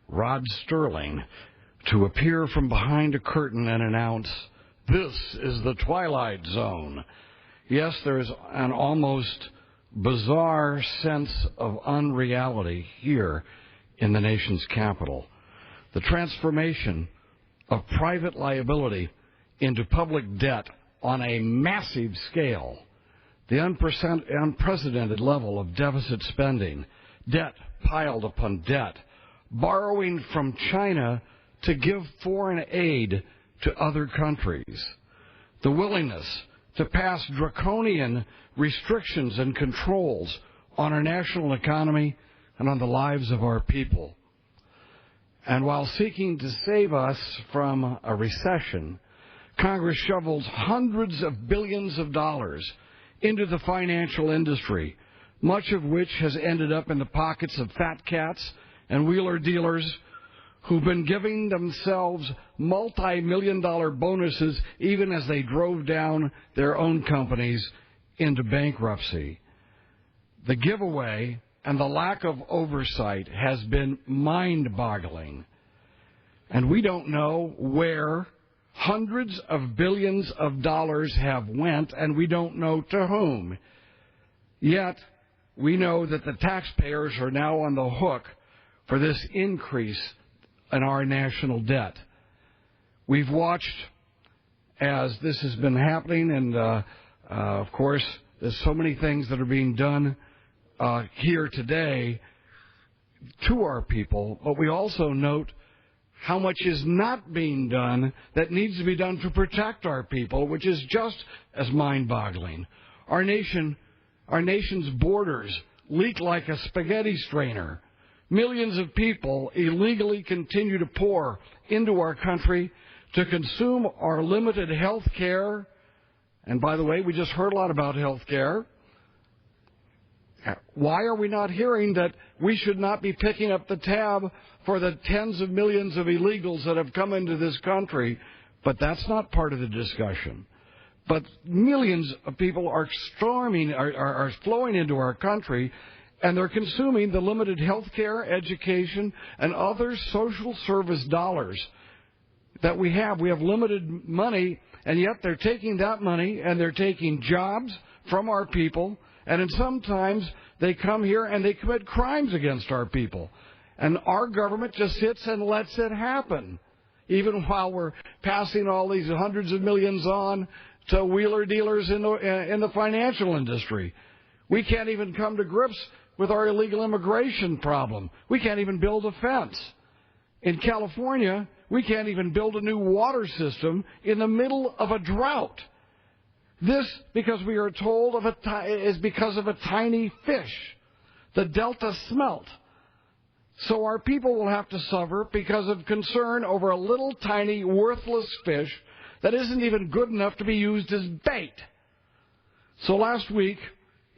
Rod Sterling, to appear from behind a curtain and announce, "This is the Twilight Zone." Yes, there's an almost bizarre sense of unreality here in the nation's capital. The transformation of private liability into public debt on a massive scale, the unprecedented level of deficit spending, debt piled upon debt, borrowing from China to give foreign aid to other countries, the willingness to pass draconian restrictions and controls on our national economy and on the lives of our people. And while seeking to save us from a recession, Congress shovels hundreds of billions of dollars into the financial industry, much of which has ended up in the pockets of fat cats and wheeler dealers who've been giving themselves multi-million-dollar bonuses even as they drove down their own companies into bankruptcy. The giveaway and the lack of oversight has been mind-boggling. And we don't know where hundreds of billions of dollars have went, and we don't know to whom. Yet, we know that the taxpayers are now on the hook for this increase in our national debt. We've watched as this has been happening, and of course, there's so many things that are being done here today to our people, but we also note how much is not being done that needs to be done to protect our people, which is just as mind-boggling. Our nation's borders leak like a spaghetti strainer. Millions of people illegally continue to pour into our country to consume our limited health care. And by the way, we just heard a lot about health care. Why are we not hearing that we should not be picking up the tab for the tens of millions of illegals that have come into this country? But that's not part of the discussion. But millions of people are flowing into our country, and they're consuming the limited health care, education, and other social service dollars that we have. We have limited money, and yet they're taking that money and they're taking jobs from our people, and sometimes they come here and they commit crimes against our people. And our government just sits and lets it happen, even while we're passing all these hundreds of millions on to wheeler dealers in the financial industry. We can't even come to grips with our illegal immigration problem. We can't even build a fence. In California, we can't even build a new water system in the middle of a drought. This, because we are told, is because of a tiny fish, the Delta smelt. So our people will have to suffer because of concern over a little tiny worthless fish that isn't even good enough to be used as bait. So last week,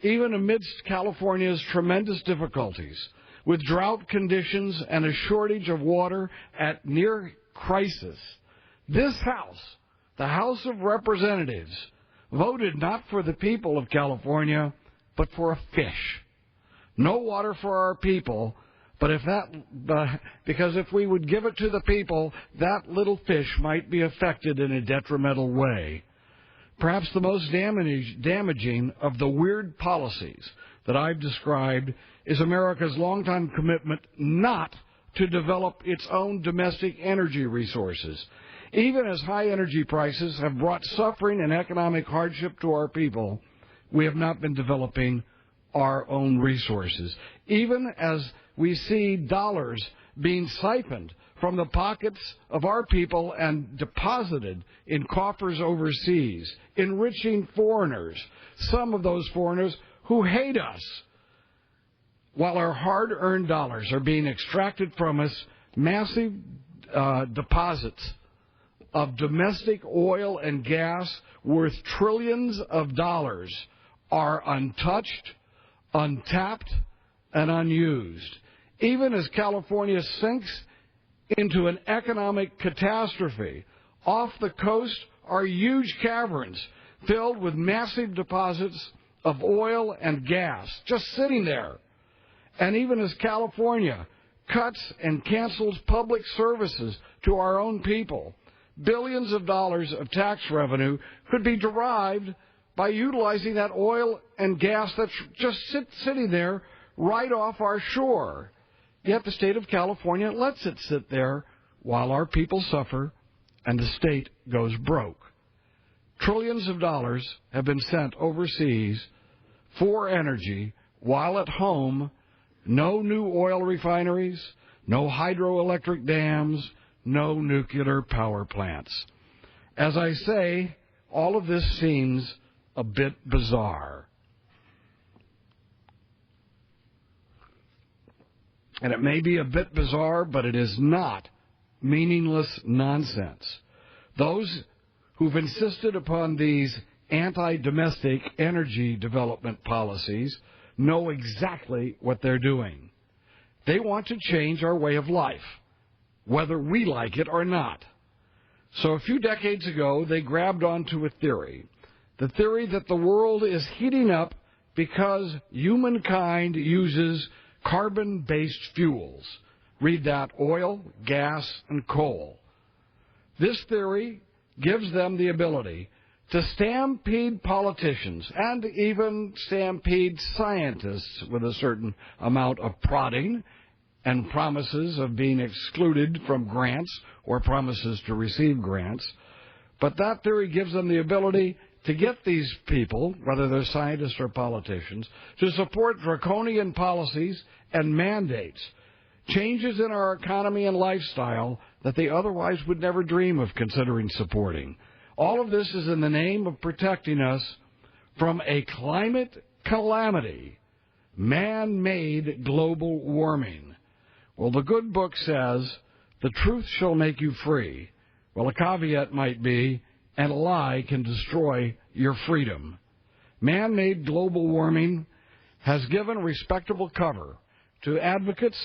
even amidst California's tremendous difficulties, with drought conditions and a shortage of water at near crisis, this House, the House of Representatives, voted not for the people of California, but for a fish. No water for our people, but because if we would give it to the people, that little fish might be affected in a detrimental way. Perhaps the most damaging of the weird policies that I've described is America's longtime commitment not to develop its own domestic energy resources. Even as high energy prices have brought suffering and economic hardship to our people, we have not been developing our own resources. Even as we see dollars being siphoned from the pockets of our people and deposited in coffers overseas, enriching foreigners, some of those foreigners who hate us, while our hard-earned dollars are being extracted from us, massive deposits of domestic oil and gas worth trillions of dollars are untouched, untapped, and unused. Even as California sinks into an economic catastrophe, off the coast are huge caverns filled with massive deposits of oil and gas just sitting there. And even as California cuts and cancels public services to our own people. Billions of dollars of tax revenue could be derived by utilizing that oil and gas that's just sitting there right off our shore. Yet the state of California lets it sit there while our people suffer and the state goes broke. Trillions of dollars have been sent overseas for energy, while at home, no new oil refineries, no hydroelectric dams, no nuclear power plants. As I say, all of this seems a bit bizarre. And it may be a bit bizarre, but it is not meaningless nonsense. Those who've insisted upon these anti-domestic energy development policies know exactly what they're doing. They want to change our way of life, whether we like it or not. So a few decades ago, they grabbed onto a theory, the theory that the world is heating up because humankind uses carbon-based fuels. Read that, oil, gas, and coal. This theory gives them the ability to stampede politicians and even stampede scientists with a certain amount of prodding and promises of being excluded from grants or promises to receive grants. But that theory gives them the ability to get these people, whether they're scientists or politicians, to support draconian policies and mandates, changes in our economy and lifestyle that they otherwise would never dream of considering supporting. All of this is in the name of protecting us from a climate calamity, man-made global warming. Well, the good book says, the truth shall make you free. Well, a caveat might be, and a lie can destroy your freedom. Man-made global warming has given respectable cover to advocates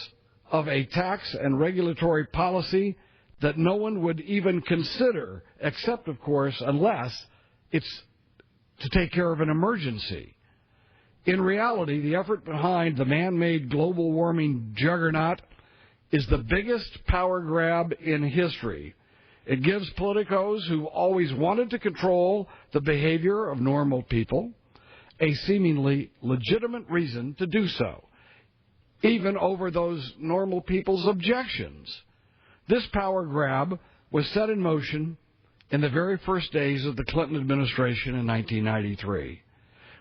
of a tax and regulatory policy that no one would even consider, except, of course, unless it's to take care of an emergency. In reality, the effort behind the man-made global warming juggernaut is the biggest power grab in history. It gives politicos who always wanted to control the behavior of normal people a seemingly legitimate reason to do so, even over those normal people's objections. This power grab was set in motion in the very first days of the Clinton administration in 1993.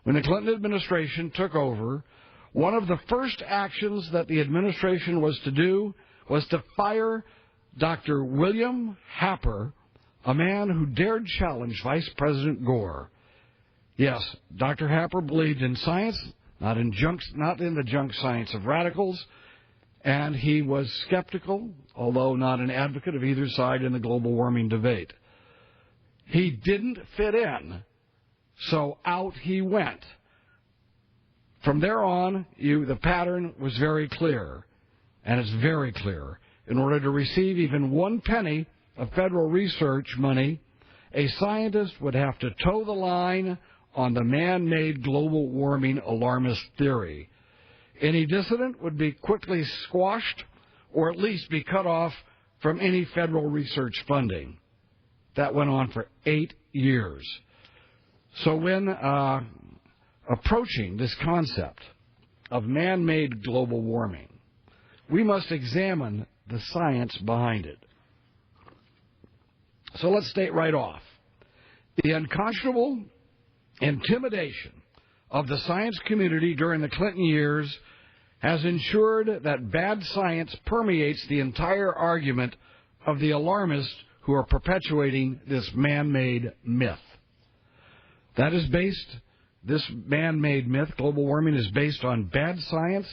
When the Clinton administration took over, one of the first actions that the administration was to do was to fire Dr. William Happer, a man who dared challenge Vice President Gore. Yes, Dr. Happer believed in science, not in the junk science of radicals, and he was skeptical, although not an advocate of either side in the global warming debate. He didn't fit in, so out he went. From there on, the pattern was very clear, and it's very clear. In order to receive even 1 penny of federal research money, a scientist would have to toe the line on the man-made global warming alarmist theory. Any dissident would be quickly squashed or at least be cut off from any federal research funding. That went on for 8 years. So when approaching this concept of man-made global warming, we must examine the science behind it. So let's state right off, the unconscionable intimidation of the science community during the Clinton years has ensured that bad science permeates the entire argument of the alarmists who are perpetuating this man-made myth. This man-made myth, global warming, is based on bad science,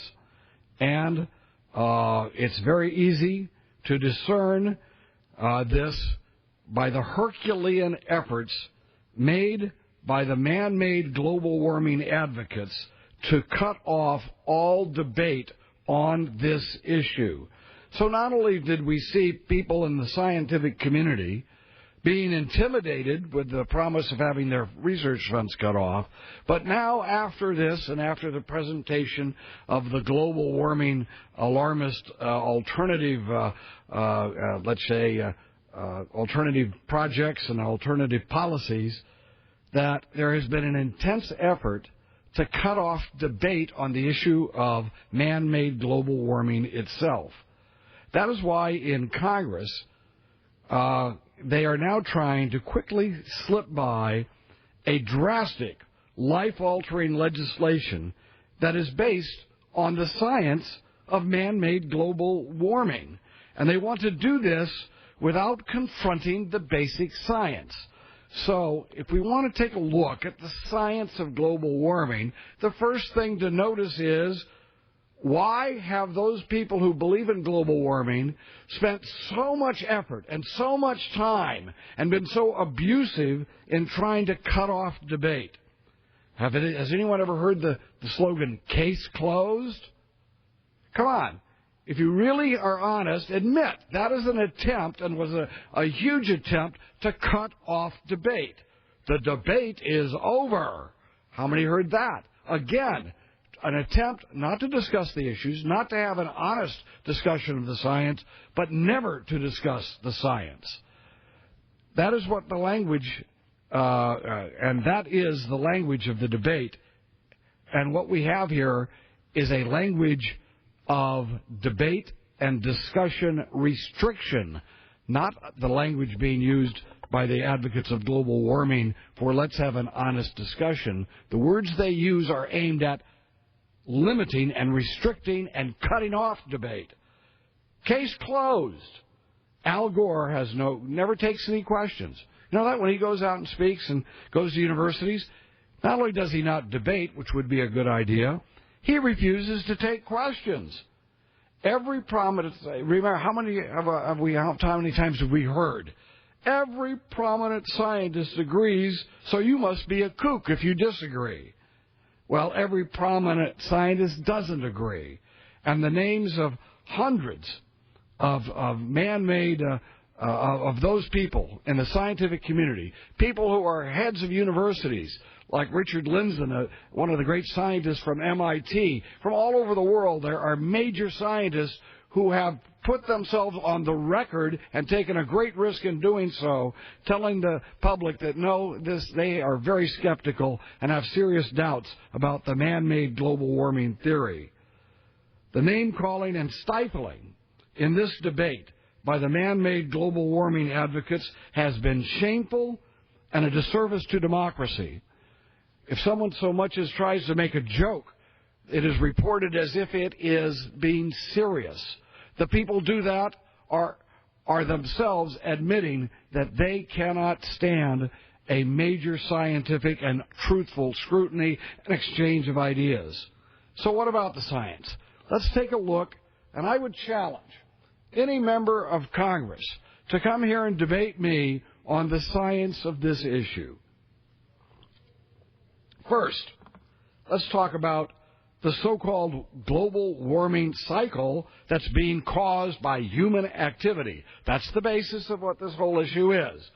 and it's very easy to discern this by the Herculean efforts made by the man-made global warming advocates to cut off all debate on this issue. So not only did we see people in the scientific community being intimidated with the promise of having their research funds cut off. But now, after this and after the presentation of the global warming alarmist alternative, alternative projects and alternative policies, that there has been an intense effort to cut off debate on the issue of man-made global warming itself. That is why in Congress, they are now trying to quickly slip by a drastic, life-altering legislation that is based on the science of man-made global warming. And they want to do this without confronting the basic science. So, if we want to take a look at the science of global warming, the first thing to notice is, why have those people who believe in global warming spent so much effort and so much time and been so abusive in trying to cut off debate? Has anyone ever heard the slogan, "Case closed"? Come on. If you really are honest, admit that is an attempt, and was a huge attempt, to cut off debate. The debate is over. How many heard that? Again, an attempt not to discuss the issues, not to have an honest discussion of the science, but never to discuss the science. That is what the language, and that is the language of the debate. And what we have here is a language of debate and discussion restriction, not the language being used by the advocates of global warming for let's have an honest discussion. The words they use are aimed at limiting and restricting and cutting off debate. Case closed. Al Gore never takes any questions. You know that when he goes out and speaks and goes to universities, not only does he not debate, which would be a good idea, he refuses to take questions. Every prominent, remember how many times have we heard? Every prominent scientist agrees, so you must be a kook if you disagree. Well, every prominent scientist doesn't agree. And the names of hundreds of man-made, of those people in the scientific community, people who are heads of universities, like Richard Lindzen, one of the great scientists from MIT. From all over the world, there are major scientists who have put themselves on the record and taken a great risk in doing so, telling the public that they are very skeptical and have serious doubts about the man-made global warming theory. The name-calling and stifling in this debate by the man-made global warming advocates has been shameful and a disservice to democracy. If someone so much as tries to make a joke, it is reported as if it is being serious. The people do that are themselves admitting that they cannot stand a major scientific and truthful scrutiny and exchange of ideas. So what about the science? Let's take a look, and I would challenge any member of Congress to come here and debate me on the science of this issue. First, let's talk about the so-called global warming cycle that's being caused by human activity. That's the basis of what this whole issue is.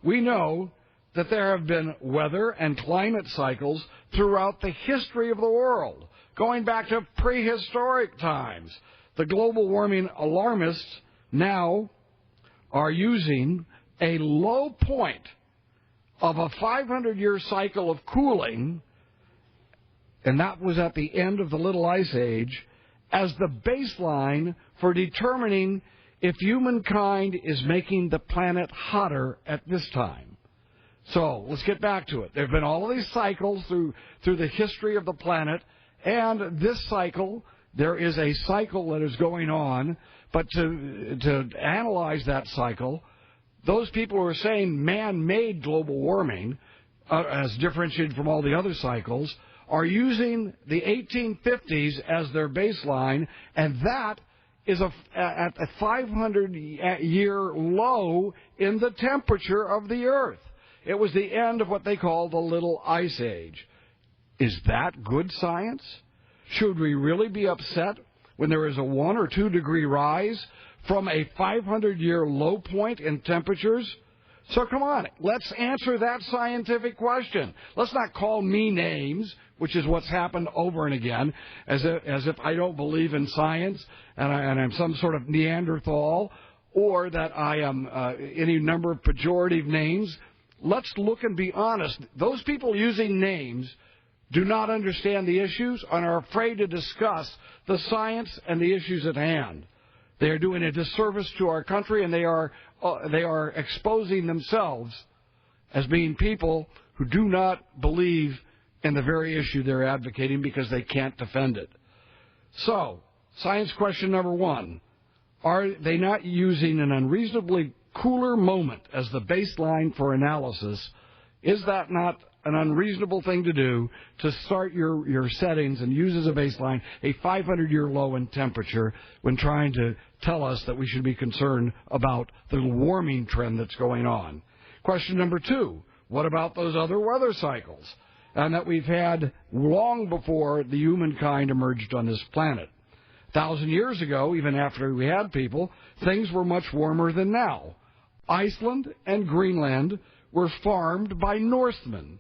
We know that there have been weather and climate cycles throughout the history of the world, going back to prehistoric times. The global warming alarmists now are using a low point of a 500-year cycle of cooling, and that was at the end of the Little Ice Age, as the baseline for determining if humankind is making the planet hotter at this time. So let's get back to it. There have been all of these cycles through the history of the planet, and this cycle, there is a cycle that is going on, but to analyze that cycle, those people who are saying man-made global warming, as differentiated from all the other cycles, are using the 1850s as their baseline, and that is at a 500-year low in the temperature of the Earth. It was the end of what they call the Little Ice Age. Is that good science? Should we really be upset when there is a 1 or 2 degree rise from a 500-year low point in temperatures? So come on, let's answer that scientific question. Let's not call me names, which is what's happened over and again, as if I don't believe in science and I'm some sort of Neanderthal, or that I am any number of pejorative names. Let's look and be honest. Those people using names do not understand the issues and are afraid to discuss the science and the issues at hand. They are doing a disservice to our country, and they are exposing themselves as being people who do not believe in the very issue they're advocating because they can't defend it. So, science question number one. Are they not using an unreasonably cooler moment as the baseline for analysis? Is that not an unreasonable thing to do, to start your settings and use as a baseline a 500-year low in temperature when trying to tell us that we should be concerned about the warming trend that's going on? Question number two, what about those other weather cycles and that we've had long before the humankind emerged on this planet? 1,000 years ago, even after we had people, things were much warmer than now. Iceland and Greenland were farmed by Northmen.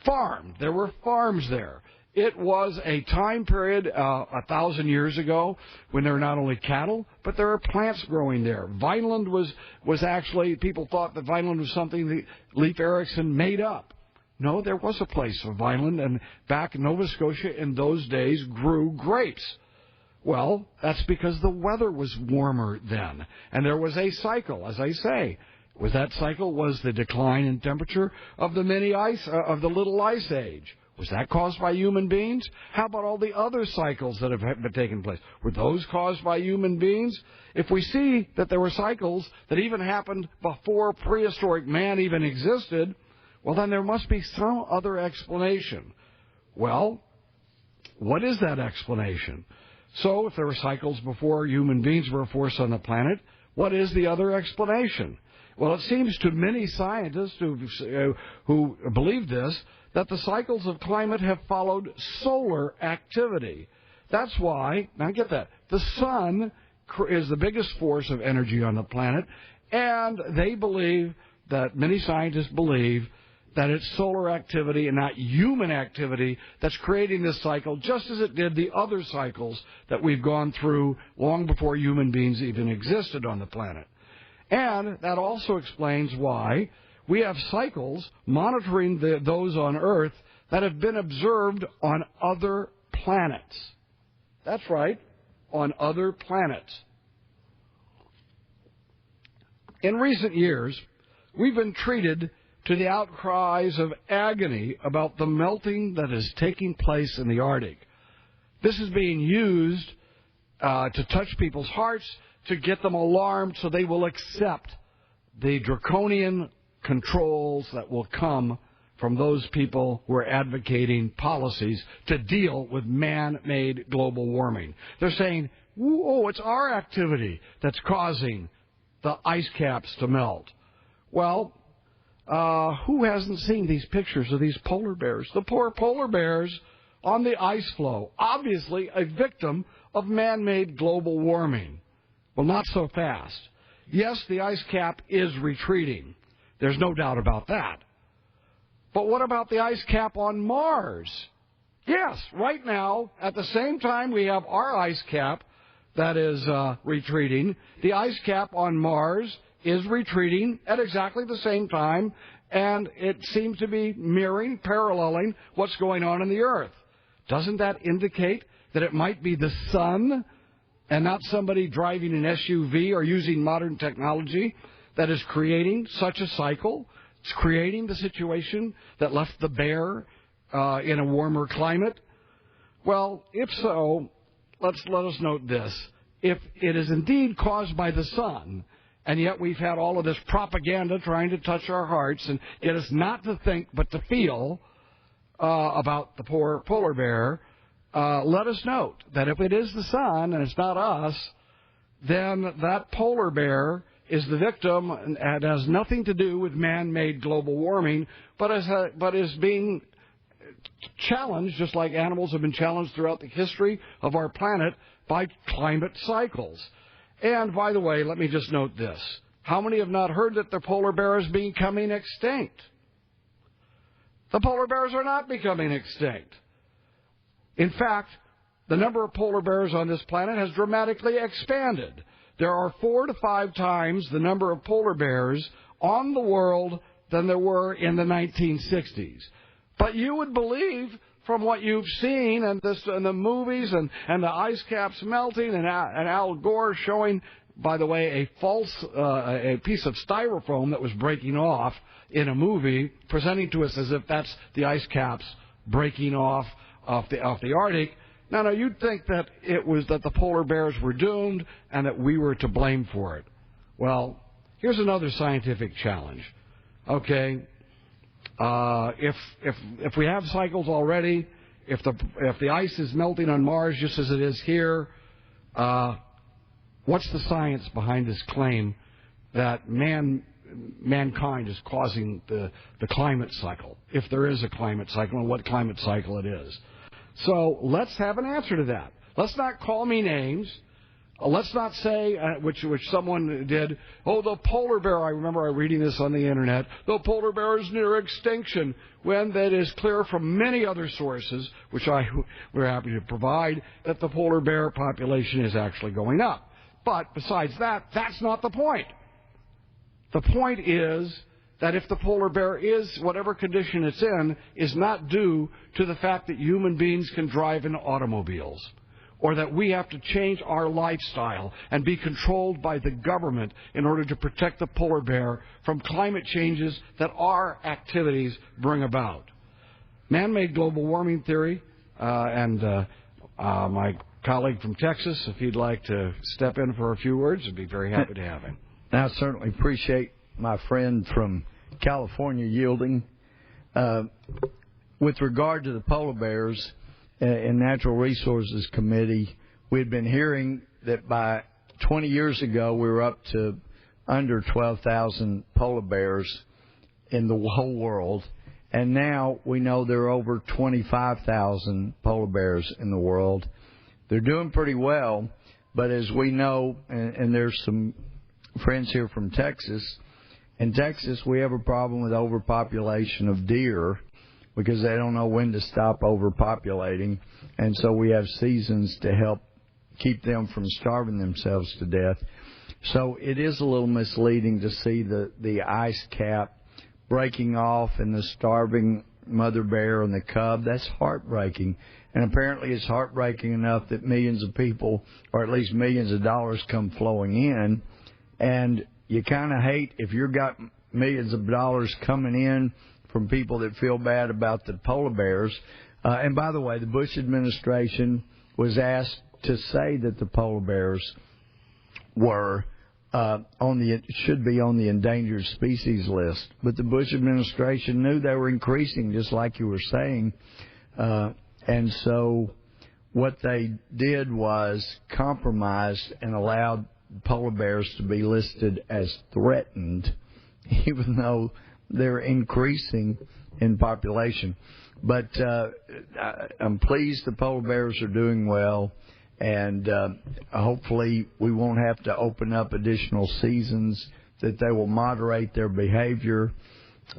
Farmed. There were farms there. It was a time period 1,000 years ago when there were not only cattle, but there were plants growing there. Vineland was actually, people thought that Vineland was something that Leif Erikson made up. No, there was a place for Vineland, and back in Nova Scotia in those days grew grapes. Well, that's because the weather was warmer then, and there was a cycle, as I say. That cycle was the decline in temperature of the little ice age. Was that caused by human beings? How about all the other cycles that have been taking place? Were those caused by human beings? If we see that there were cycles that even happened before prehistoric man even existed, well, then there must be some other explanation. Well, what is that explanation? So, if there were cycles before human beings were a force on the planet, what is the other explanation? Well, it seems to many scientists who believe this that the cycles of climate have followed solar activity. That's why, now get that, the sun is the biggest force of energy on the planet, and they believe, that many scientists believe, that it's solar activity and not human activity that's creating this cycle, just as it did the other cycles that we've gone through long before human beings even existed on the planet. And that also explains why we have cycles monitoring those on Earth that have been observed on other planets. That's right, on other planets. In recent years, we've been treated to the outcries of agony about the melting that is taking place in the Arctic. This is being used to touch people's hearts, to get them alarmed so they will accept the draconian controls that will come from those people who are advocating policies to deal with man-made global warming. They're saying, oh, it's our activity that's causing the ice caps to melt. Well, who hasn't seen these pictures of these polar bears? The poor polar bears on the ice floe, obviously a victim of man-made global warming. Well, not so fast. Yes, the ice cap is retreating. There's no doubt about that. But what about the ice cap on Mars? Yes, right now, at the same time we have our ice cap that is retreating, the ice cap on Mars is retreating at exactly the same time, and it seems to be mirroring, paralleling what's going on in the Earth. Doesn't that indicate that it might be the sun and not somebody driving an SUV or using modern technology that is creating such a cycle? It's creating the situation that left the bear in a warmer climate? Well, if so, let us note this. If it is indeed caused by the sun, and yet we've had all of this propaganda trying to touch our hearts and get us not to think but to feel about the poor polar bear, let us note that if it is the sun and it's not us, then that polar bear is the victim and has nothing to do with man-made global warming, but is being challenged, just like animals have been challenged throughout the history of our planet, by climate cycles. And by the way, let me just note this. How many have not heard that the polar bear is becoming extinct? The polar bears are not becoming extinct. In fact, the number of polar bears on this planet has dramatically expanded. There are 4 to 5 times the number of polar bears on the world than there were in the 1960s. But you would believe, from what you've seen and the movies and the ice caps melting and Al Gore showing, by the way, a piece of styrofoam that was breaking off in a movie, presenting to us as if that's the ice caps breaking off the Arctic. No, you'd think that it was that the polar bears were doomed and that we were to blame for it. Well, here's another scientific challenge. Okay, if we have cycles already, if the ice is melting on Mars just as it is here, what's the science behind this claim that mankind is causing the climate cycle, if there is a climate cycle, and what climate cycle it is? So let's have an answer to that. Let's not call me names. Let's not say, which someone did, the polar bear, I remember reading this on the Internet, the polar bear is near extinction, when that is clear from many other sources, which we're happy to provide, that the polar bear population is actually going up. But besides that, that's not the point. The point is that if the polar bear is, whatever condition it's in, is not due to the fact that human beings can drive in automobiles, or that we have to change our lifestyle and be controlled by the government in order to protect the polar bear from climate changes that our activities bring about. Man-made global warming theory, and my colleague from Texas, if he'd like to step in for a few words, I'd be very happy to have him. I certainly appreciate my friend from California yielding. With regard to the polar bears, in Natural Resources Committee, we had been hearing that by 20 years ago we were up to under 12,000 polar bears in the whole world, and now we know there are over 25,000 polar bears in the world. They're doing pretty well, but as we know, and there's some friends here from Texas, in Texas we have a problem with overpopulation of deer, because they don't know when to stop overpopulating, and so we have seasons to help keep them from starving themselves to death. So it is a little misleading to see the ice cap breaking off and the starving mother bear and the cub. That's heartbreaking, and apparently it's heartbreaking enough that millions of people, or at least millions of dollars, come flowing in, and you kind of hate if you've got millions of dollars coming in from people that feel bad about the polar bears. And by the way, the Bush administration was asked to say that the polar bears were should be on the endangered species list. But the Bush administration knew they were increasing, just like you were saying. And so what they did was compromise and allowed polar bears to be listed as threatened, even though they're increasing in population. But I'm pleased the polar bears are doing well, and hopefully we won't have to open up additional seasons, that they will moderate their behavior.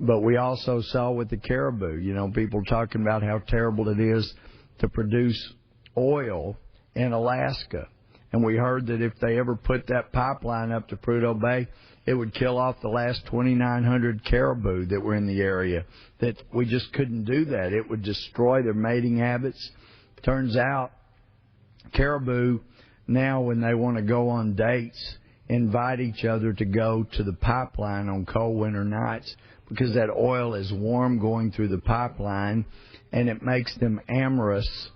But we also saw with the caribou, people talking about how terrible it is to produce oil in Alaska. And we heard that if they ever put that pipeline up to Prudhoe Bay, it would kill off the last 2,900 caribou that were in the area, that we just couldn't do that. It would destroy their mating habits. Turns out caribou now, when they want to go on dates, invite each other to go to the pipeline on cold winter nights, because that oil is warm going through the pipeline, and it makes them amorous.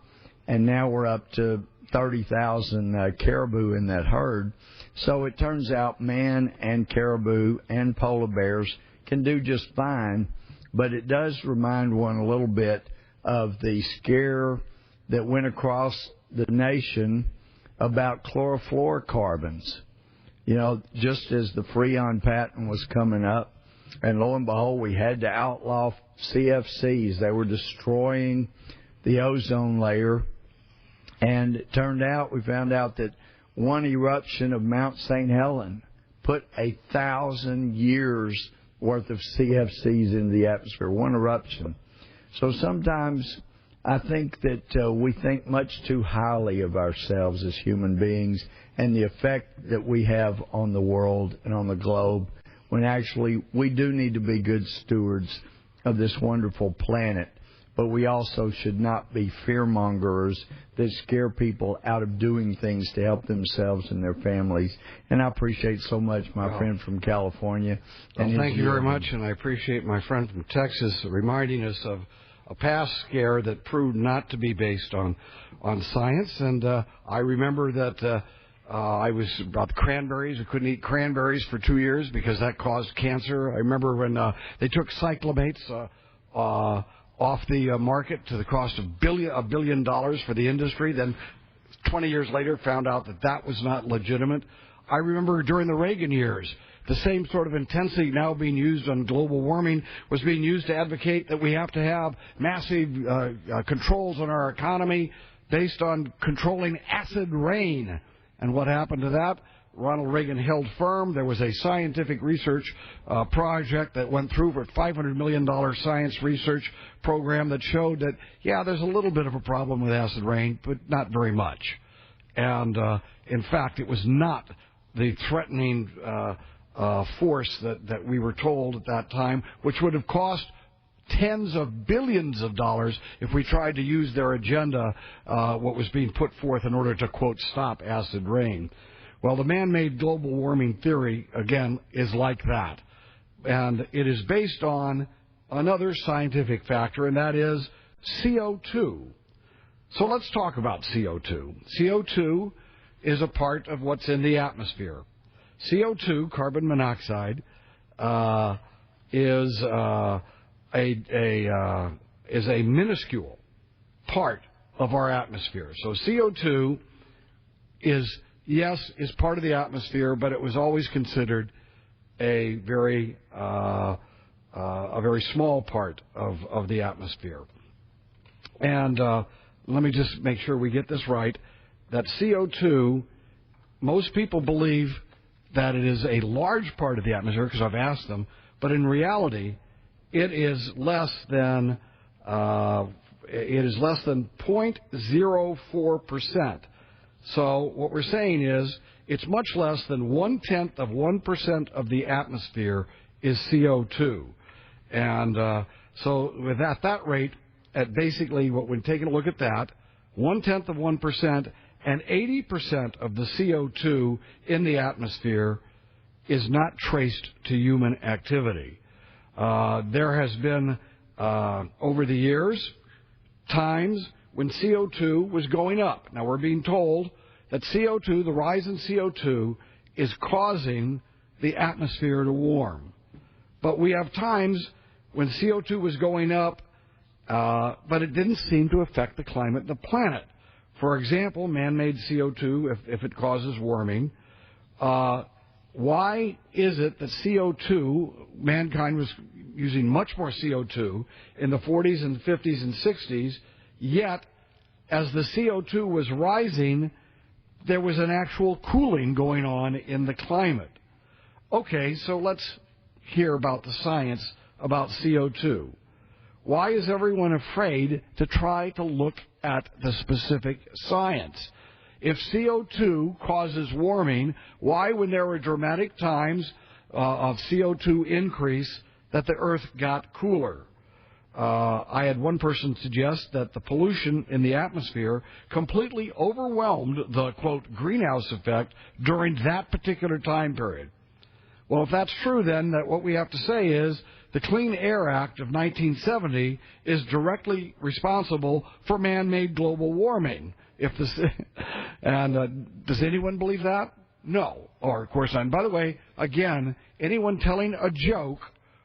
And now we're up to 30,000 caribou in that herd. So it turns out man and caribou and polar bears can do just fine, but it does remind one a little bit of the scare that went across the nation about chlorofluorocarbons. Just as the Freon patent was coming up, and lo and behold, we had to outlaw CFCs. They were destroying the ozone layer. And it turned out, we found out that one eruption of Mount St. Helens put 1,000 years worth of CFCs into the atmosphere, one eruption. So sometimes I think that we think much too highly of ourselves as human beings and the effect that we have on the world and on the globe, when actually we do need to be good stewards of this wonderful planet. But we also should not be fearmongers that scare people out of doing things to help themselves and their families. And I appreciate so much my friend from California. Well, thank you very much, and I appreciate my friend from Texas reminding us of a past scare that proved not to be based on science. And I remember that I was about the cranberries. I couldn't eat cranberries for 2 years because that caused cancer. I remember when they took cyclamates off the market to the cost of $1 billion for the industry. Then 20 years later found out that that was not legitimate. I remember during the Reagan years, the same sort of intensity now being used on global warming was being used to advocate that we have to have massive controls on our economy based on controlling acid rain. And what happened to that? Ronald Reagan held firm. There was a scientific research project that went through for a $500 million science research program that showed that, yeah, there's a little bit of a problem with acid rain, but not very much. And, in fact, it was not the threatening force that we were told at that time, which would have cost tens of billions of dollars if we tried to use their agenda, what was being put forth in order to, quote, stop acid rain. Well, the man-made global warming theory, again, is like that. And it is based on another scientific factor, and that is CO2. So let's talk about CO2. CO2 is a part of what's in the atmosphere. CO2, carbon monoxide, is a minuscule part of our atmosphere. So CO2 is part of the atmosphere, but it was always considered a very small part of the atmosphere. And let me just make sure we get this right, that CO2, most people believe that it is a large part of the atmosphere, because I've asked them, but in reality, it is less than 0.04%. So what we're saying is it's much less than 0.1% of the atmosphere is CO2. And so with that rate, at basically what we're taking a look at that, 0.1%, and 80% of the CO2 in the atmosphere is not traced to human activity. There has been, over the years, times when CO2 was going up. Now, we're being told that CO2, the rise in CO2, is causing the atmosphere to warm. But we have times when CO2 was going up, but it didn't seem to affect the climate of the planet. For example, man-made CO2, if it causes warming, why is it that CO2, mankind was using much more CO2 in the 40s and 50s and 60s, yet as the CO2 was rising, there was an actual cooling going on in the climate? Okay, so let's hear about the science about CO2. Why is everyone afraid to try to look at the specific science? If CO2 causes warming, why, when there were dramatic times of CO2 increase, that the Earth got cooler? I had one person suggest that the pollution in the atmosphere completely overwhelmed the, quote, greenhouse effect during that particular time period. Well, if that's true, then that what we have to say is the Clean Air Act of 1970 is directly responsible for man-made global warming. Does anyone believe that? No. Or, of course, and by the way, again, anyone telling a joke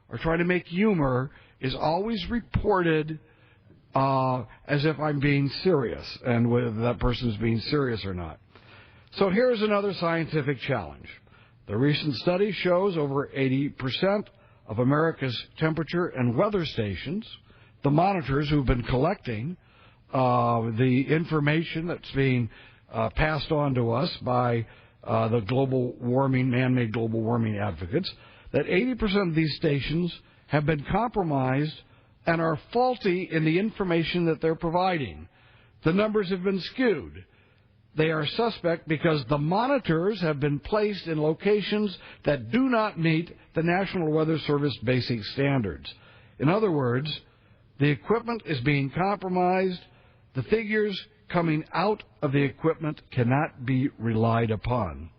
or trying to make humor is always reported as if I'm being serious, and whether that person is being serious or not. So here's another scientific challenge. The recent study shows over 80% of America's temperature and weather stations, the monitors who've been collecting the information that's being passed on to us by the global warming, man-made global warming advocates, that 80% of these stations have been compromised and are faulty in the information that they're providing. The numbers have been skewed. They are suspect because the monitors have been placed in locations that do not meet the National Weather Service basic standards. In other words, the equipment is being compromised. The figures coming out of the equipment cannot be relied upon.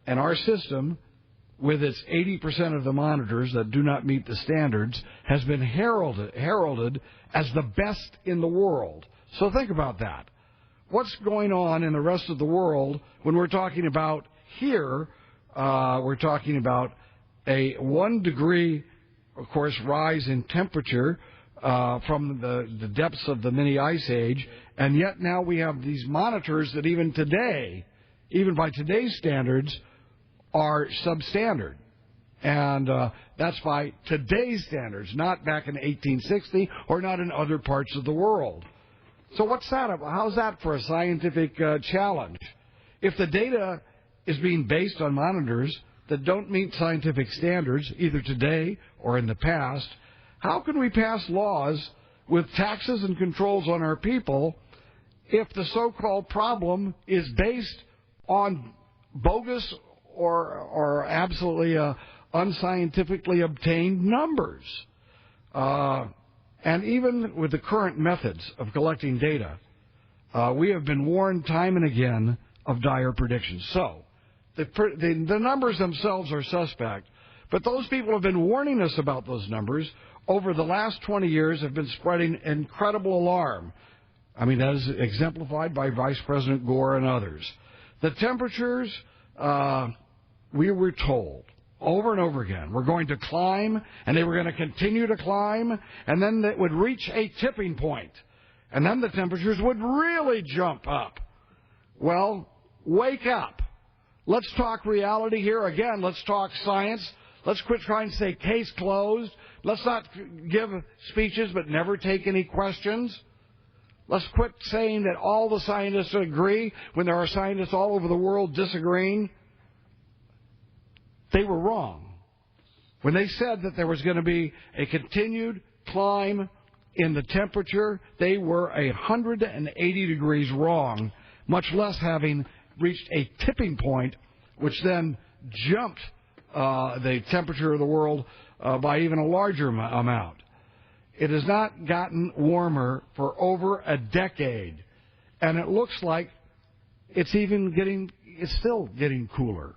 And our system, with its 80% of the monitors that do not meet the standards, has been heralded as the best in the world. So think about that. What's going on in the rest of the world when we're talking about here? We're talking about a 1 degree, of course, rise in temperature from the depths of the mini ice age, and yet now we have these monitors that even today, even by today's standards, are substandard. And that's by today's standards, not back in 1860 or not in other parts of the world. So what's that about? How's that for a scientific challenge? If the data is being based on monitors that don't meet scientific standards, either today or in the past, how can we pass laws with taxes and controls on our people if the so-called problem is based on bogus or absolutely unscientifically obtained numbers? And even with the current methods of collecting data, we have been warned time and again of dire predictions. So the numbers themselves are suspect, but those people have been warning us about those numbers over the last 20 years, have been spreading incredible alarm. I mean, that is exemplified by Vice President Gore and others. The temperatures, we were told over and over again, we're going to climb, and they were going to continue to climb, and then it would reach a tipping point, and then the temperatures would really jump up. Well, wake up. Let's talk reality here. Again, let's talk science. Let's quit trying to say case closed. Let's not give speeches but never take any questions. Let's quit saying that all the scientists agree when there are scientists all over the world disagreeing. They were wrong. When they said that there was going to be a continued climb in the temperature, they were 180 degrees wrong, much less having reached a tipping point, which then jumped the temperature of the world by even a larger amount. It has not gotten warmer for over a decade, and it looks like it's still getting cooler.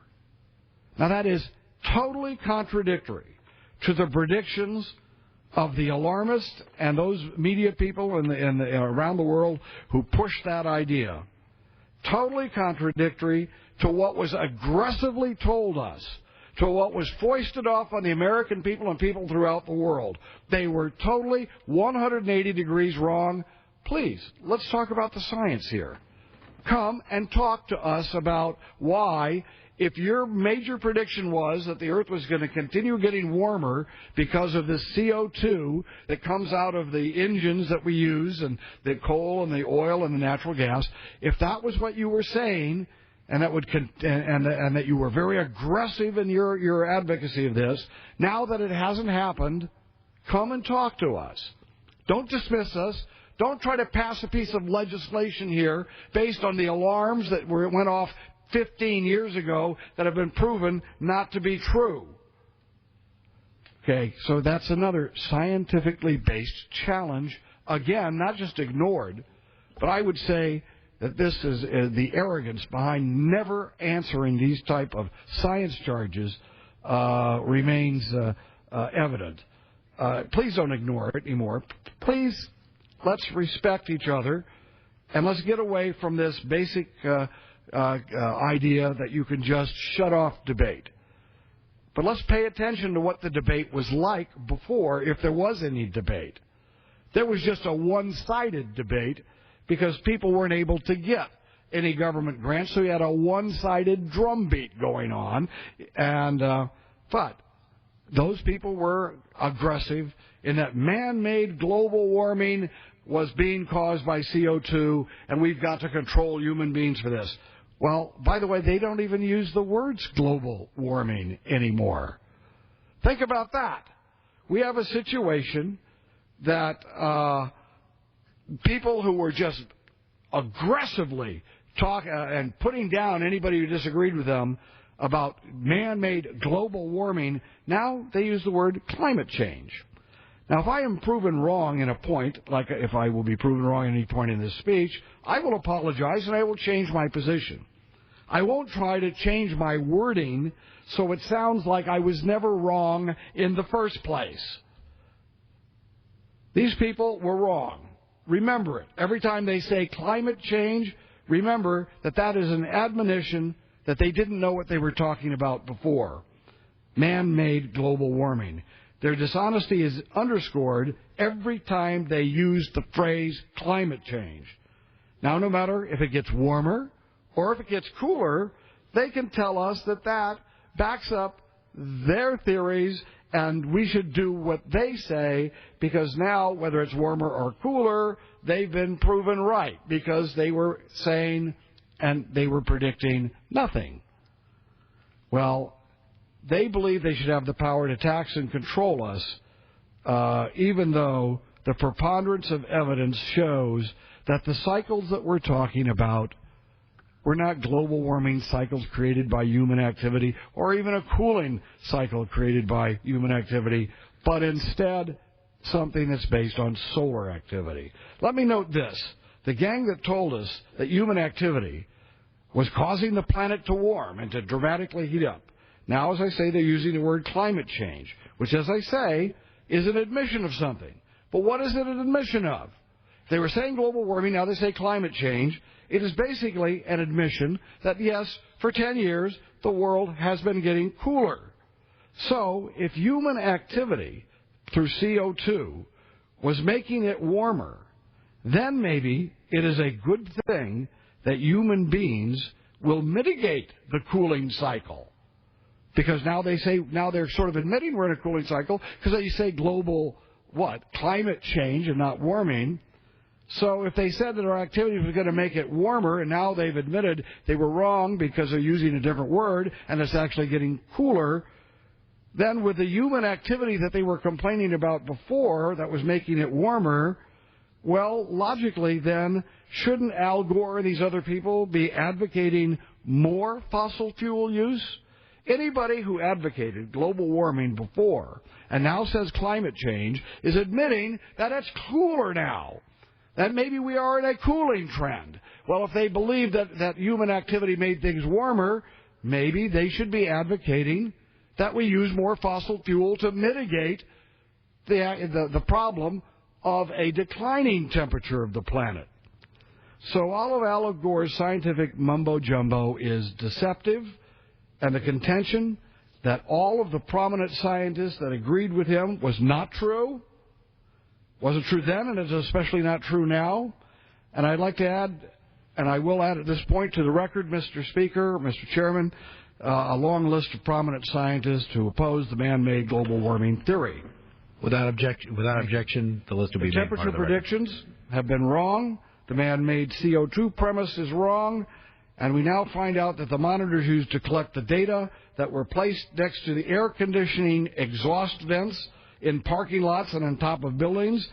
Now, that is totally contradictory to the predictions of the alarmists and those media people around the world who push that idea. Totally contradictory to what was aggressively told us, to what was foisted off on the American people and people throughout the world. They were totally 180 degrees wrong. Please, let's talk about the science here. Come and talk to us about why, if your major prediction was that the Earth was going to continue getting warmer because of the CO2 that comes out of the engines that we use and the coal and the oil and the natural gas, if that was what you were saying, and that you were very aggressive in your advocacy of this, now that it hasn't happened, come and talk to us. Don't dismiss us. Don't try to pass a piece of legislation here based on the alarms that went off 15 years ago that have been proven not to be true. Okay, so that's another scientifically based challenge. Again, not just ignored, but I would say that this is the arrogance behind never answering these type of science charges remains evident. Please don't ignore it anymore. Please, let's respect each other, and let's get away from this basic idea that you can just shut off debate. But let's pay attention to what the debate was like before, if there was any debate. There was just a one-sided debate because people weren't able to get any government grants, so you had a one-sided drumbeat going on. But those people were aggressive in that man-made global warming was being caused by CO2, and we've got to control human beings for this. Well, by the way, they don't even use the words global warming anymore. Think about that. We have a situation that people who were just aggressively and putting down anybody who disagreed with them about man-made global warming, now they use the word climate change. Now, if I am proven wrong in a point, like if I will be proven wrong at any point in this speech, I will apologize and I will change my position. I won't try to change my wording so it sounds like I was never wrong in the first place. These people were wrong. Remember it. Every time they say climate change, remember that that is an admonition that they didn't know what they were talking about before. Man-made global warming. Their dishonesty is underscored every time they use the phrase climate change. Now, no matter if it gets warmer or if it gets cooler, they can tell us that that backs up their theories and we should do what they say because now, whether it's warmer or cooler, they've been proven right because they were saying and they were predicting nothing. Well, they believe they should have the power to tax and control us, even though the preponderance of evidence shows that the cycles that we're talking about were not global warming cycles created by human activity or even a cooling cycle created by human activity, but instead something that's based on solar activity. Let me note this. The gang that told us that human activity was causing the planet to warm and to dramatically heat up, now, as I say, they're using the word climate change, which, as I say, is an admission of something. But what is it an admission of? If they were saying global warming, now they say climate change. It is basically an admission that, yes, for 10 years, the world has been getting cooler. So, if human activity through CO2 was making it warmer, then maybe it is a good thing that human beings will mitigate the cooling cycle. Because now they're sort of admitting we're in a cooling cycle because they say global, climate change and not warming. So if they said that our activity was going to make it warmer and now they've admitted they were wrong because they're using a different word and it's actually getting cooler, then with the human activity that they were complaining about before that was making it warmer, well, logically then, shouldn't Al Gore and these other people be advocating more fossil fuel use? Anybody who advocated global warming before and now says climate change is admitting that it's cooler now, that maybe we are in a cooling trend. Well, if they believe that human activity made things warmer, maybe they should be advocating that we use more fossil fuel to mitigate the problem of a declining temperature of the planet. So all of Al Gore's scientific mumbo-jumbo is deceptive. And the contention that all of the prominent scientists that agreed with him was not true, wasn't true then, and is especially not true now. And I'd like to add, and I will add at this point to the record, Mr. Speaker, Mr. Chairman, a long list of prominent scientists who oppose the man-made global warming theory. Without objection, the list will be made part of the record. Temperature predictions have been wrong. The man-made CO2 premise is wrong. And we now find out that the monitors used to collect the data that were placed next to the air conditioning exhaust vents in parking lots and on top of buildings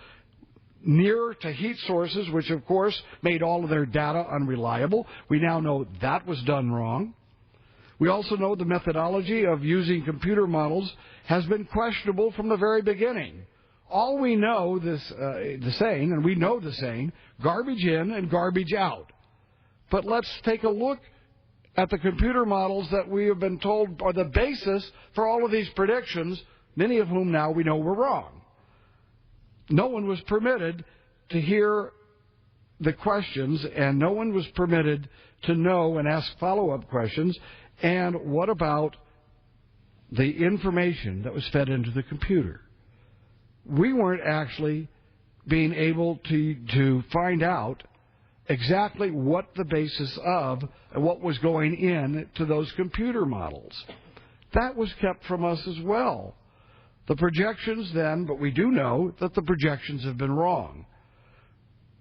near to heat sources, which, of course, made all of their data unreliable. We now know that was done wrong. We also know the methodology of using computer models has been questionable from the very beginning. All we know, the saying, and we know the saying, garbage in and garbage out. But let's take a look at the computer models that we have been told are the basis for all of these predictions, many of whom now we know were wrong. No one was permitted to hear the questions, and no one was permitted to know and ask follow-up questions. And what about the information that was fed into the computer? We weren't actually being able to find out exactly what the basis of and what was going in to those computer models. That was kept from us as well. The projections then, but we do know that the projections have been wrong.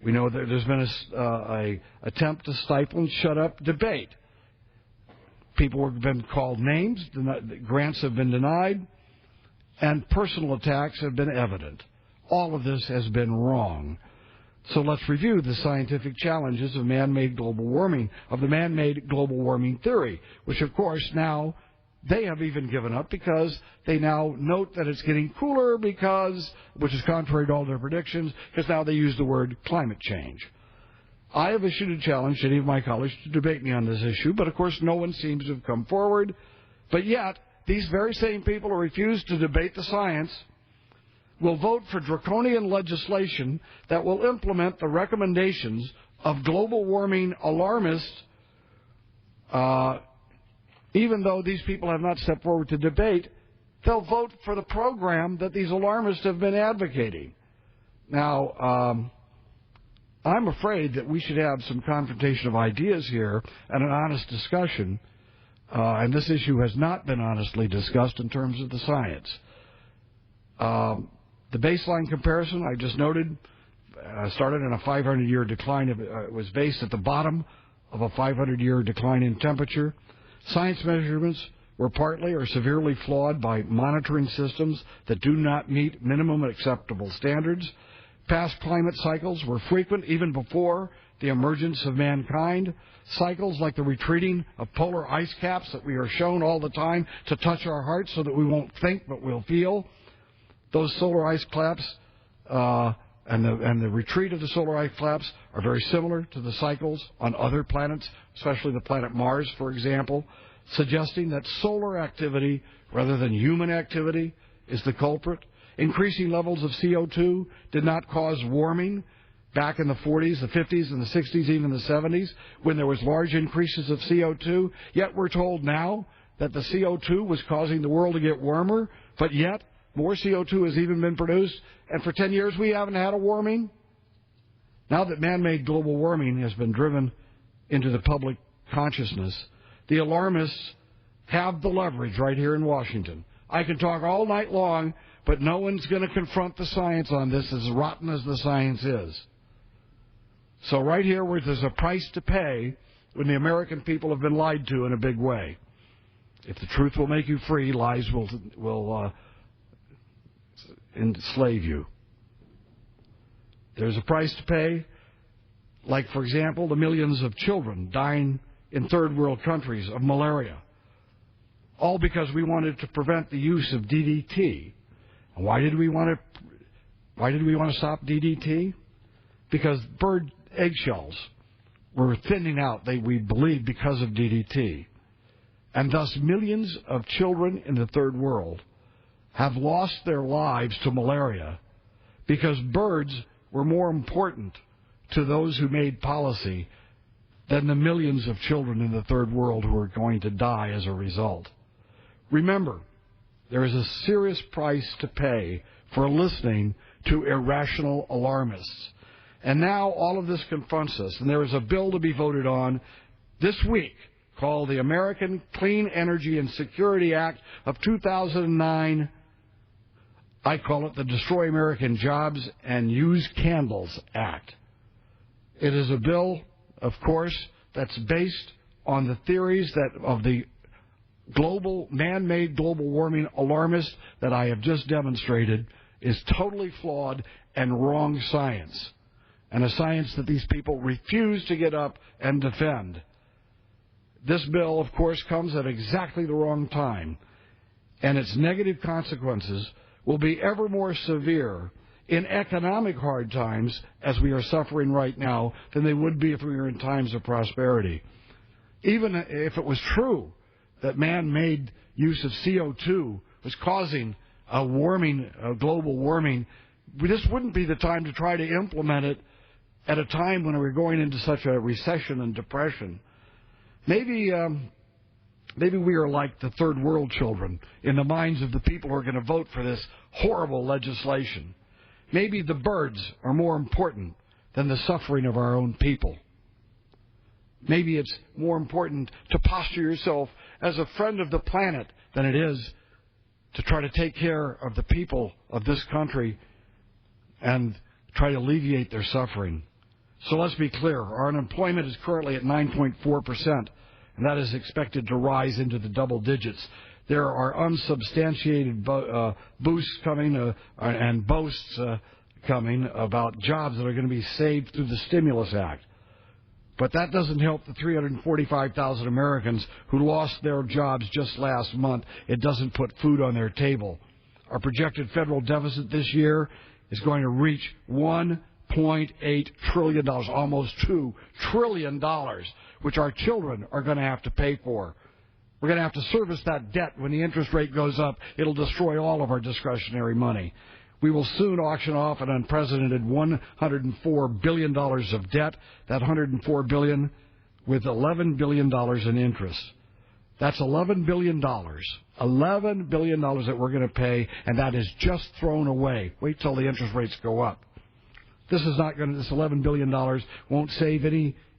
We know that there's been a attempt to stifle and shut up debate. People have been called names, grants have been denied, and personal attacks have been evident. All of this has been wrong. So let's review the scientific challenges of man-made global warming, of the man-made global warming theory, which, of course, now they have even given up because they now note that it's getting cooler which is contrary to all their predictions, because now they use the word climate change. I have issued a challenge to any of my colleagues to debate me on this issue, but, of course, no one seems to have come forward. But yet, these very same people who refuse to debate the science will vote for draconian legislation that will implement the recommendations of global warming alarmists, even though these people have not stepped forward to debate. They'll vote for the program that these alarmists have been advocating. Now, I'm afraid that we should have some confrontation of ideas here and an honest discussion, and this issue has not been honestly discussed in terms of the science. The baseline comparison I just noted started in a 500-year decline. It was based at the bottom of a 500-year decline in temperature. Science measurements were partly or severely flawed by monitoring systems that do not meet minimum acceptable standards. Past climate cycles were frequent even before the emergence of mankind. Cycles like the retreating of polar ice caps that we are shown all the time to touch our hearts so that we won't think but we'll feel. Those solar ice caps and the retreat of the solar ice caps are very similar to the cycles on other planets, especially the planet Mars, for example, suggesting that solar activity rather than human activity is the culprit. Increasing levels of CO2 did not cause warming back in the 40s, the 50s, and the 60s, even the 70s, when there was large increases of CO2. Yet we're told now that the CO2 was causing the world to get warmer, but yet more CO2 has even been produced, and for 10 years we haven't had a warming. Now that man-made global warming has been driven into the public consciousness, the alarmists have the leverage right here in Washington. I can talk all night long, but no one's going to confront the science on this, as rotten as the science is. So right here, where there's a price to pay when the American people have been lied to in a big way. If the truth will make you free, lies will enslave you. There's a price to pay, like, for example, the millions of children dying in third world countries of malaria, all because we wanted to prevent the use of DDT. And why did we want to stop DDT? Because bird eggshells were thinning out, we believe, because of DDT. And thus millions of children in the third world have lost their lives to malaria because birds were more important to those who made policy than the millions of children in the third world who are going to die as a result. Remember, there is a serious price to pay for listening to irrational alarmists. And now all of this confronts us, and there is a bill to be voted on this week called the American Clean Energy and Security Act of 2009. I call it the Destroy American Jobs and Use Candles Act. It is a bill, of course, that's based on the theories of the global, man-made global warming alarmist that I have just demonstrated is totally flawed and wrong science, and a science that these people refuse to get up and defend. This bill, of course, comes at exactly the wrong time, and its negative consequences will be ever more severe in economic hard times, as we are suffering right now, than they would be if we were in times of prosperity. Even if it was true that man-made use of CO2 was causing a global warming, this wouldn't be the time to try to implement it at a time when we're going into such a recession and depression. Maybe we are like the third world children in the minds of the people who are going to vote for this horrible legislation. Maybe the birds are more important than the suffering of our own people. Maybe it's more important to posture yourself as a friend of the planet than it is to try to take care of the people of this country and try to alleviate their suffering. So let's be clear. Our unemployment is currently at 9.4%, and that is expected to rise into the double digits. There are unsubstantiated boosts coming and boasts coming about jobs that are going to be saved through the Stimulus Act. But that doesn't help the 345,000 Americans who lost their jobs just last month. It doesn't put food on their table. Our projected federal deficit this year is going to reach $1.8 trillion, almost $2 trillion, which our children are going to have to pay for. We're going to have to service that debt. When the interest rate goes up, it'll destroy all of our discretionary money. We will soon auction off an unprecedented $104 billion of debt, that $104 billion with $11 billion in interest. That's $11 billion. $11 billion that we're going to pay, and that is just thrown away. Wait till the interest rates go up. This $11 billion won't save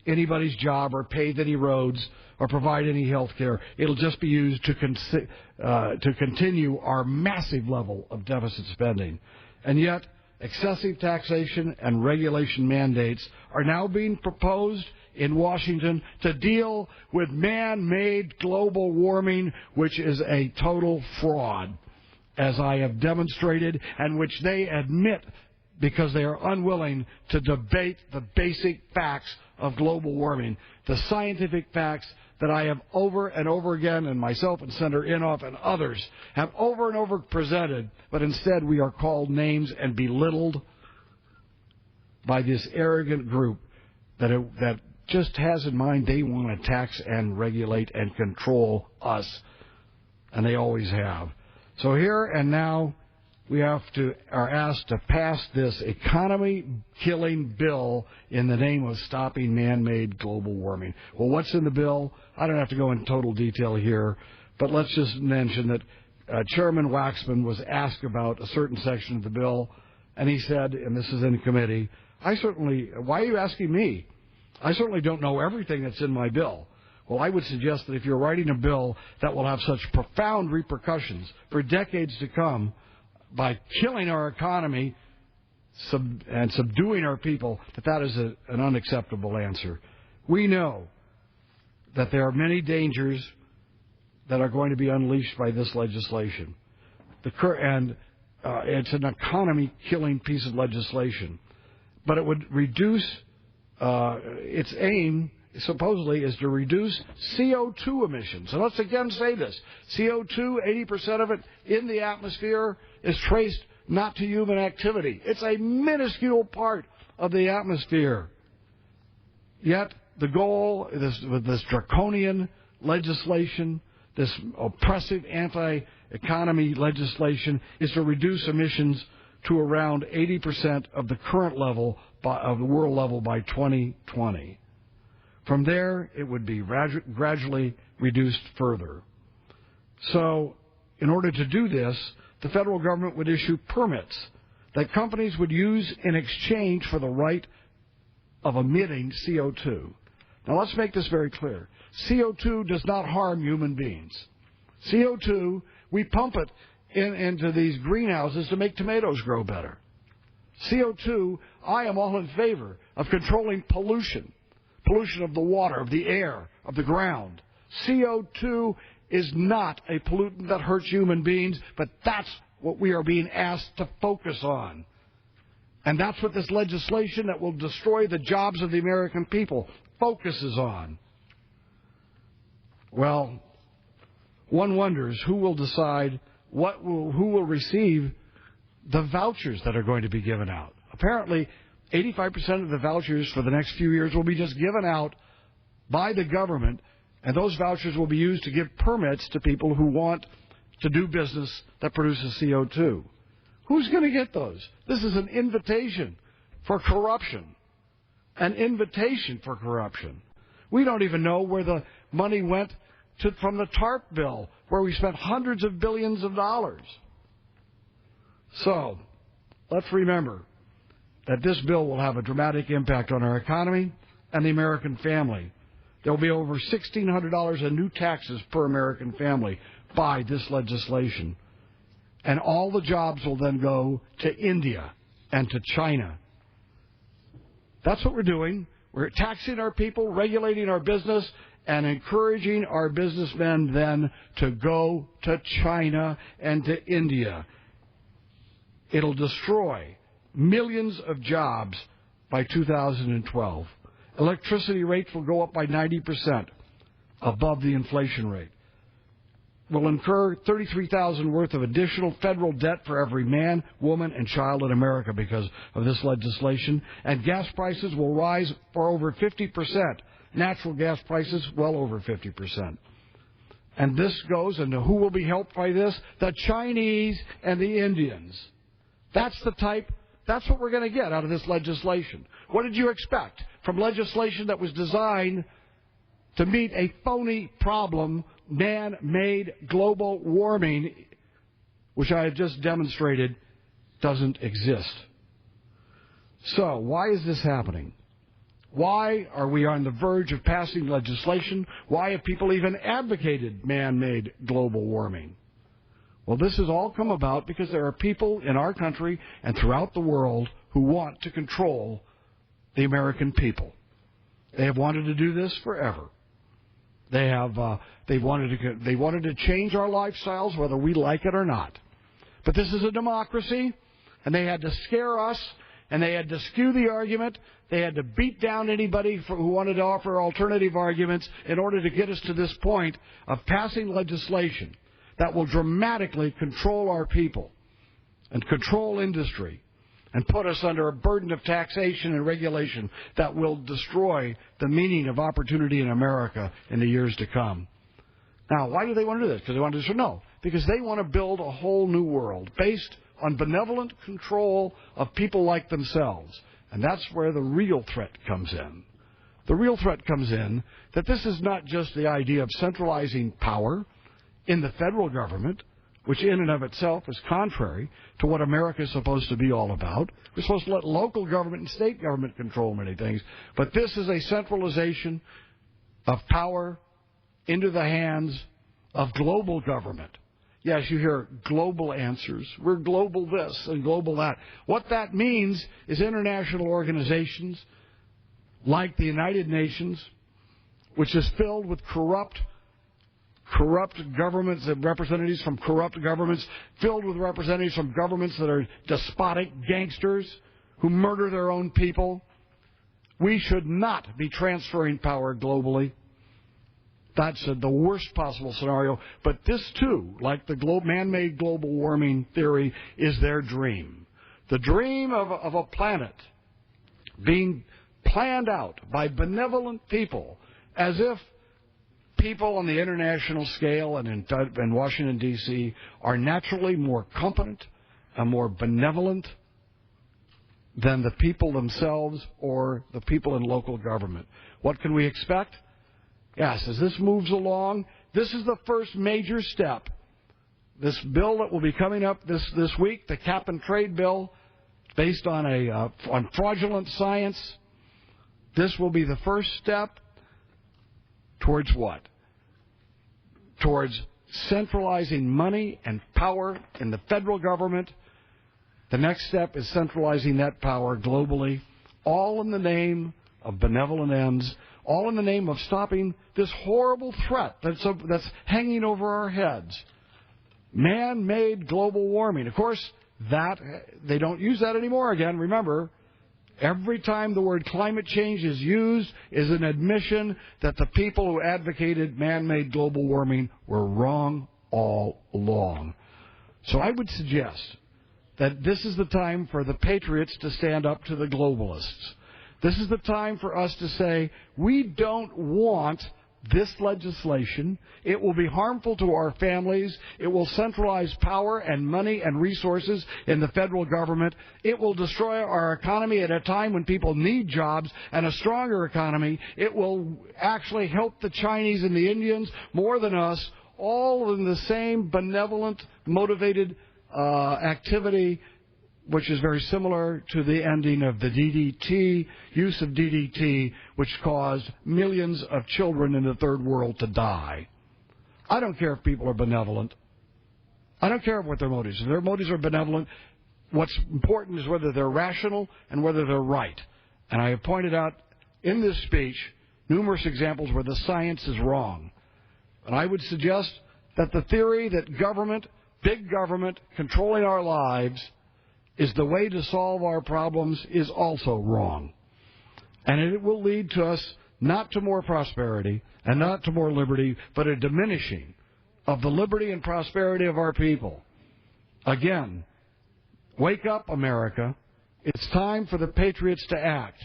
anybody's job or pave any roads or provide any health care. It'll just be used to continue our massive level of deficit spending. And yet, excessive taxation and regulation mandates are now being proposed in Washington to deal with man-made global warming, which is a total fraud, as I have demonstrated, and which they admit because they are unwilling to debate the basic facts of global warming, the scientific facts that I have over and over again, and myself and Senator Inhofe and others have over and over presented, but instead we are called names and belittled by this arrogant group that just has in mind they want to tax and regulate and control us, and they always have. So here and now we are asked to pass this economy-killing bill in the name of stopping man-made global warming. Well, what's in the bill? I don't have to go into total detail here, but let's just mention that Chairman Waxman was asked about a certain section of the bill, and he said, and this is in committee, why are you asking me? I certainly don't know everything that's in my bill. Well, I would suggest that if you're writing a bill that will have such profound repercussions for decades to come, by killing our economy and subduing our people, that is an unacceptable answer. We know that there are many dangers that are going to be unleashed by this legislation. It's an economy-killing piece of legislation. But it would reduce, its aim supposedly is to reduce CO2 emissions. And let's again say this. CO2, 80% of it in the atmosphere is traced not to human activity. It's a minuscule part of the atmosphere. Yet the goal with this draconian legislation, this oppressive anti-economy legislation, is to reduce emissions to around 80% of the current level of the world level by 2020. From there, it would be gradually reduced further. So, in order to do this, the federal government would issue permits that companies would use in exchange for the right of emitting CO2. Now, let's make this very clear. CO2 does not harm human beings. CO2, we pump it into these greenhouses to make tomatoes grow better. CO2, I am all in favor of controlling pollution of the water, of the air, of the ground. CO2 is not a pollutant that hurts human beings, but that's what we are being asked to focus on. And that's what this legislation that will destroy the jobs of the American people focuses on. Well, one wonders who will decide who will receive the vouchers that are going to be given out. Apparently, 85% of the vouchers for the next few years will be just given out by the government, and those vouchers will be used to give permits to people who want to do business that produces CO2. Who's going to get those? This is an invitation for corruption. An invitation for corruption. We don't even know where the money went from the TARP bill, where we spent hundreds of billions of dollars. So, let's remember that this bill will have a dramatic impact on our economy and the American family. There will be over $1,600 in new taxes per American family by this legislation. And all the jobs will then go to India and to China. That's what we're doing. We're taxing our people, regulating our business, and encouraging our businessmen then to go to China and to India. It'll destroy millions of jobs by 2012. Electricity rates will go up by 90% above the inflation rate. We'll incur $33,000 worth of additional federal debt for every man, woman, and child in America because of this legislation. And gas prices will rise for over 50%. Natural gas prices well over 50%. And this goes into who will be helped by this? The Chinese and the Indians. That's what we're going to get out of this legislation. What did you expect from legislation that was designed to meet a phony problem, man-made global warming, which I have just demonstrated doesn't exist? So, why is this happening? Why are we on the verge of passing legislation? Why have people even advocated man-made global warming? Well, this has all come about because there are people in our country and throughout the world who want to control the American people. They have wanted to do this forever. They wanted to change our lifestyles, whether we like it or not. But this is a democracy, and they had to scare us, and they had to skew the argument. They had to beat down anybody who wanted to offer alternative arguments in order to get us to this point of passing legislation that will dramatically control our people and control industry and put us under a burden of taxation and regulation that will destroy the meaning of opportunity in America in the years to come. Now, why do they want to do this? Because they want to do this? No, because they want to build a whole new world based on benevolent control of people like themselves. And that's where the real threat comes in. The real threat comes in that this is not just the idea of centralizing power in the federal government, which in and of itself is contrary to what America is supposed to be all about. We're supposed to let local government and state government control many things. But this is a centralization of power into the hands of global government. Yes, you hear global answers. We're global this and global that. What that means is international organizations like the United Nations, which is filled with corrupt governments and representatives from corrupt governments, filled with representatives from governments that are despotic gangsters who murder their own people. We should not be transferring power globally. That's the worst possible scenario. But this, too, like the man-made global warming theory, is their dream. The dream of a planet being planned out by benevolent people as if people on the international scale and in Washington, D.C. are naturally more competent and more benevolent than the people themselves or the people in local government. What can we expect? Yes, as this moves along, this is the first major step. This bill that will be coming up this week, the cap and trade bill, based on on fraudulent science, this will be the first step towards what? Towards centralizing money and power in the federal government. The next step is centralizing that power globally, all in the name of benevolent ends, all in the name of stopping this horrible threat that's hanging over our heads. Man-made global warming. Of course, they don't use that anymore again. Remember, every time the word climate change is used is an admission that the people who advocated man-made global warming were wrong all along. So I would suggest that this is the time for the patriots to stand up to the globalists. This is the time for us to say, we don't want this legislation. It will be harmful to our families. It will centralize power and money and resources in the federal government. It will destroy our economy at a time when people need jobs and a stronger economy. It will actually help the Chinese and the Indians more than us, all in the same benevolent, motivated activity, which is very similar to the ending of the DDT, use of DDT, which caused millions of children in the third world to die. I don't care if people are benevolent. I don't care what their motives are. If their motives are benevolent, what's important is whether they're rational and whether they're right. And I have pointed out in this speech numerous examples where the science is wrong. And I would suggest that the theory that government, big government, controlling our lives is the way to solve our problems is also wrong. And it will lead to us not to more prosperity and not to more liberty, but a diminishing of the liberty and prosperity of our people. Again, wake up, America. It's time for the patriots to act.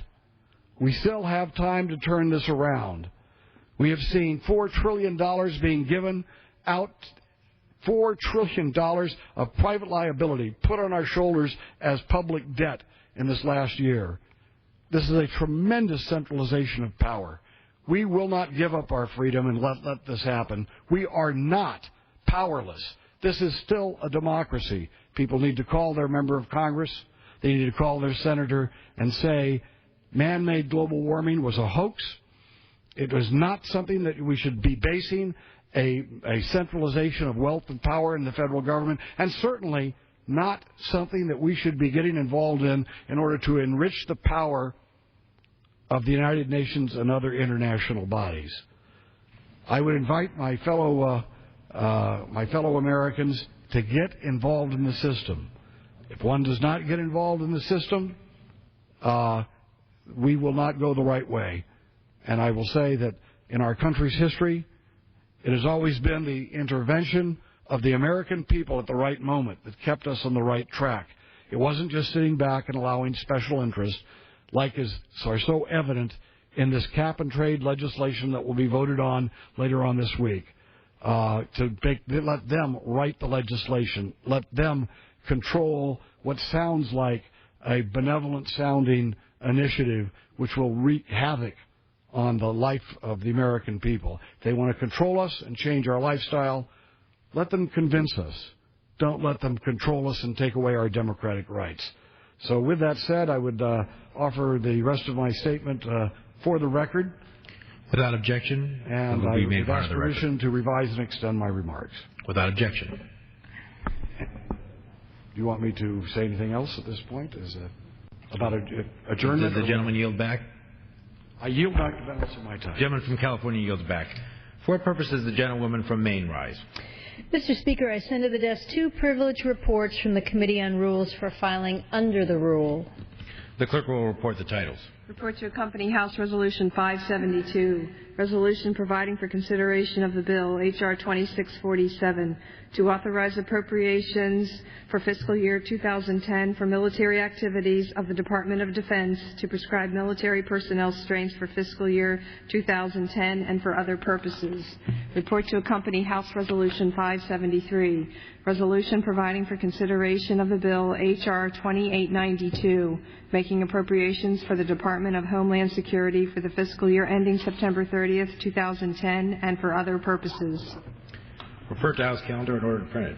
We still have time to turn this around. We have seen $4 trillion being given out, $4 trillion of private liability put on our shoulders as public debt in this last year. This is a tremendous centralization of power. We will not give up our freedom and let this happen. We are not powerless. This is still a democracy. People need to call their member of Congress. They need to call their senator and say, man-made global warming was a hoax. It was not something that we should be basing a centralization of wealth and power in the federal government, and certainly not something that we should be getting involved in order to enrich the power of the United Nations and other international bodies. I would invite my fellow Americans to get involved in the system. If one does not get involved in the system, we will not go the right way. And I will say that in our country's history, it has always been the intervention of the American people at the right moment that kept us on the right track. It wasn't just sitting back and allowing special interests, like is so evident in this cap-and-trade legislation that will be voted on later on this week, let them write the legislation, let them control what sounds like a benevolent-sounding initiative which will wreak havoc on the life of the American people. If they want to control us and change our lifestyle, let them convince us. Don't let them control us and take away our democratic rights. So with that said, I would offer the rest of my statement for the record. Without objection, and it will be made part of the record. Permission to revise and extend my remarks. Without objection. Do you want me to say anything else at this point? About adjournment? Does the gentleman yield back? I yield back the balance of my time. The gentleman from California yields back. For what purpose does the gentlewoman from Maine rise? Mr. Speaker, I send to the desk 2 privileged reports from the Committee on Rules for filing under the rule. The clerk will report the titles. Report to accompany House Resolution 572, resolution providing for consideration of the bill, H.R. 2647, to authorize appropriations for fiscal year 2010 for military activities of the Department of Defense to prescribe military personnel strengths for fiscal year 2010 and for other purposes. Report to accompany House Resolution 573, resolution providing for consideration of the bill, H.R. 2892, making appropriations for the Department of Homeland Security for the fiscal year ending September 30th, 2010, and for other purposes. Refer to House calendar in order to print it.